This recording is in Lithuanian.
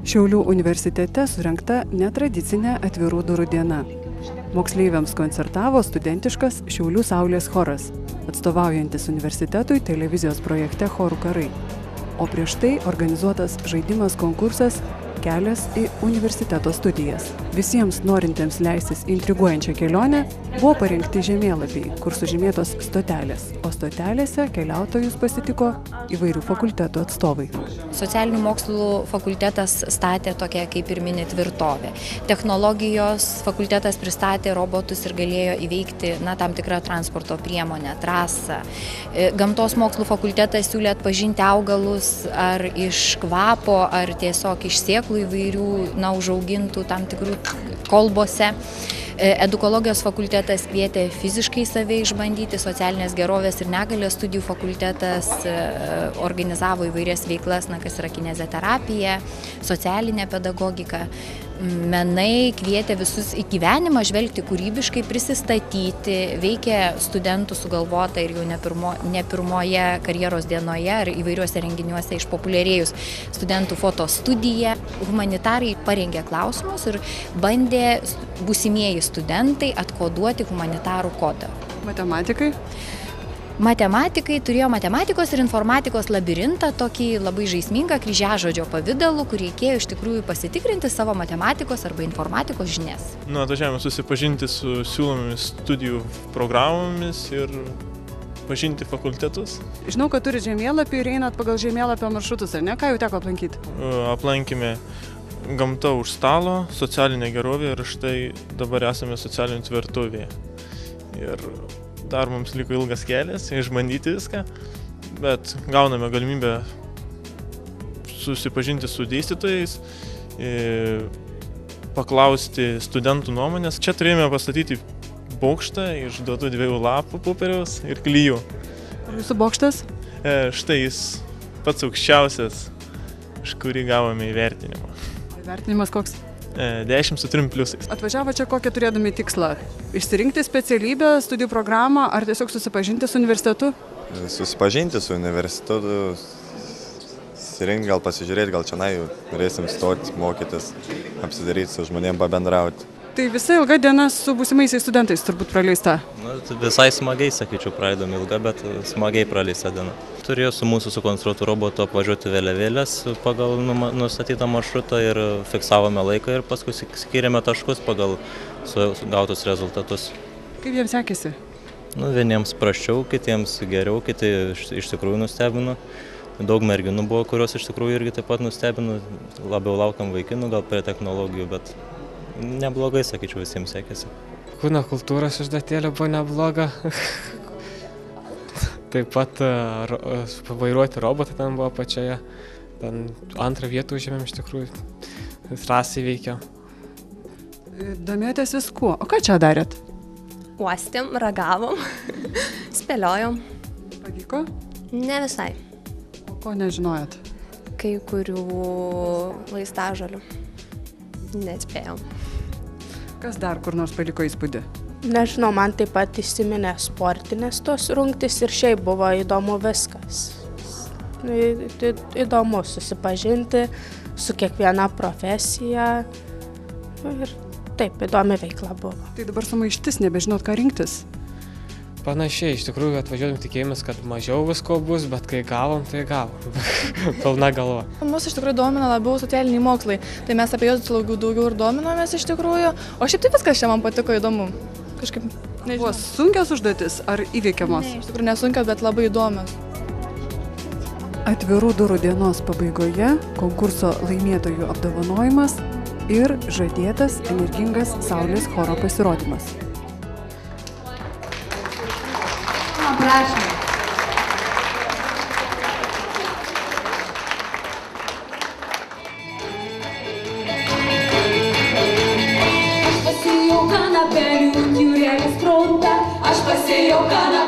Šiaulių universitete surengta netradicinė atvirų durų diena. Moksleiviams koncertavo studentiškas Šiaulių Saulės choras, atstovaujantis universitetui televizijos projekte Chorų karai. O prieš tai organizuotas žaidimas konkursas Kelias į universiteto studijas. Visiems norintiems leistis intriguojančią kelionę buvo parengti žemėlapiai, kur sužymėtos stotelės, o stotelėse keliautojus pasitiko įvairių fakultetų atstovai. Socialinių mokslų fakultetas statė tokią, kaip ir mini, tvirtovę. Technologijos fakultetas pristatė robotus ir galėjo įveikti tam tikrą transporto priemonę, trasą. Gamtos mokslų fakultetas siūlė atpažinti augalus ar iš kvapo, ar tiesiog iš sėklų įvairių, užaugintų tam tikrų kolbose. Edukologijos fakultetas kvietė fiziškai save išbandyti, socialinės gerovės ir negalės studijų fakultetas organizavo įvairias veiklas, kas yra kineziterapija, socialinė pedagogika. Menai kvietė visus į gyvenimą žvelgti kūrybiškai, prisistatyti, veikė studentų sugalvota ir jau ne pirmoje karjeros dienoje ar įvairiuose renginiuose išpopuliarėjus studentų fotostudija. Humanitarai parengė klausimus ir bandė būsimieji studentai atkoduoti humanitarų kodą. Matematikai? Matematikai turėjo matematikos ir informatikos labirintą, tokį labai žaismingą kryžiažodžio pavidalų, kur reikėjo iš tikrųjų pasitikrinti savo matematikos arba informatikos žinias. Atvažiavome susipažinti su siūlomomis studijų programomis ir pažinti fakultetus. Žinau, kad turi žemėlapį ir einat pagal žemėlapio maršrutus, ar ne? Ką jau teko aplankyti? Aplankėme gamta už stalo, socialinė gerovė ir štai dabar esame socialinė tvirtovėje. Ir dar mums liko ilgas kelias, išbandyti viską, bet gauname galimybę susipažinti su dėstytojais, paklausti studentų nuomonės. Čia turėjome pastatyti bokštą iš duotų 2 lapų popieriaus ir klijų. Jūsų bokštas? Štai jis pats aukščiausias, iš kurį gavome įvertinimą. Įvertinimas koks? 10 su 3 pliusais. Atvažiavo čia kokią turėdami tikslą? Išsirinkti specialybę, studijų programą ar tiesiog susipažinti su universitetu? Susipažinti su universitetu, susirinkti, gal pasižiūrėti, gal čia norėsim stoti, mokytis, apsidaryti su žmonėm, pabendrauti. Tai visa ilga diena su būsimaisiais studentais turbūt praleista? Visai smagiai, sakyčiau, praeidom ilga, bet smagiai praleista diena. Turėjo su mūsų sukonstruotų robotu apvažiuoti vėliavėlės pagal nustatytą maršrutą ir fiksavome laiką ir paskui skyrėme taškus pagal gautus rezultatus. Kaip jiems sekėsi? Vieniems prasčiau, kitiems geriau, kiti iš tikrųjų nustebino. Daug merginų buvo, kurios iš tikrųjų irgi taip pat nustebino. Labiau laukiam vaikinų, gal prie technologijų, bet neblogai, sakyčiau, visiems sekėsi. Kūno kultūros užduotėlė buvo nebloga. Taip pat vairuoti robotą ten buvo pačioje. Ten 2 vietą užėmėm iš tikrųjų. Trasą įveikė. Domėjotės viskuo. O ką čia darėt? Uostėm, ragavom, spėliojom. Pavyko? Ne visai. O ko nežinojot? Kai kurių vaistažolių neatspėjom. Kas dar kur nors paliko įspūdį? Nežinau, man taip pat įsiminė sportinės tos rungtys ir šiaip buvo įdomu viskas. Įdomu susipažinti su kiekviena profesija ir taip, įdomi veikla buvo. Tai dabar sumaištis, nebežinot, ką rinktis? Panašiai, iš tikrųjų atvažiuodam tikėjomės, kad mažiau visko bus, bet kai gavom, tai gavom. Pilna galva. Mus iš tikrųjų domina labiau socialiniai mokslai, tai mes apie juos daugiau ir dominomės iš tikrųjų, o šiaip tai viskas čia man patiko įdomu. Kažkaip, nežinau. Buvo sunkios užduotis ar įveikiamos? Ne, iš tikrųjų nesunkios, bet labai įdomios. Atvirų durų dienos pabaigoje konkurso laimėtojų apdovanojimas ir žadėtas energingas Saulės choro pasirodymas. Prašom. Aš pasėjau kanapelių, jūrėlis prauda, aš pasėjau kanapelių.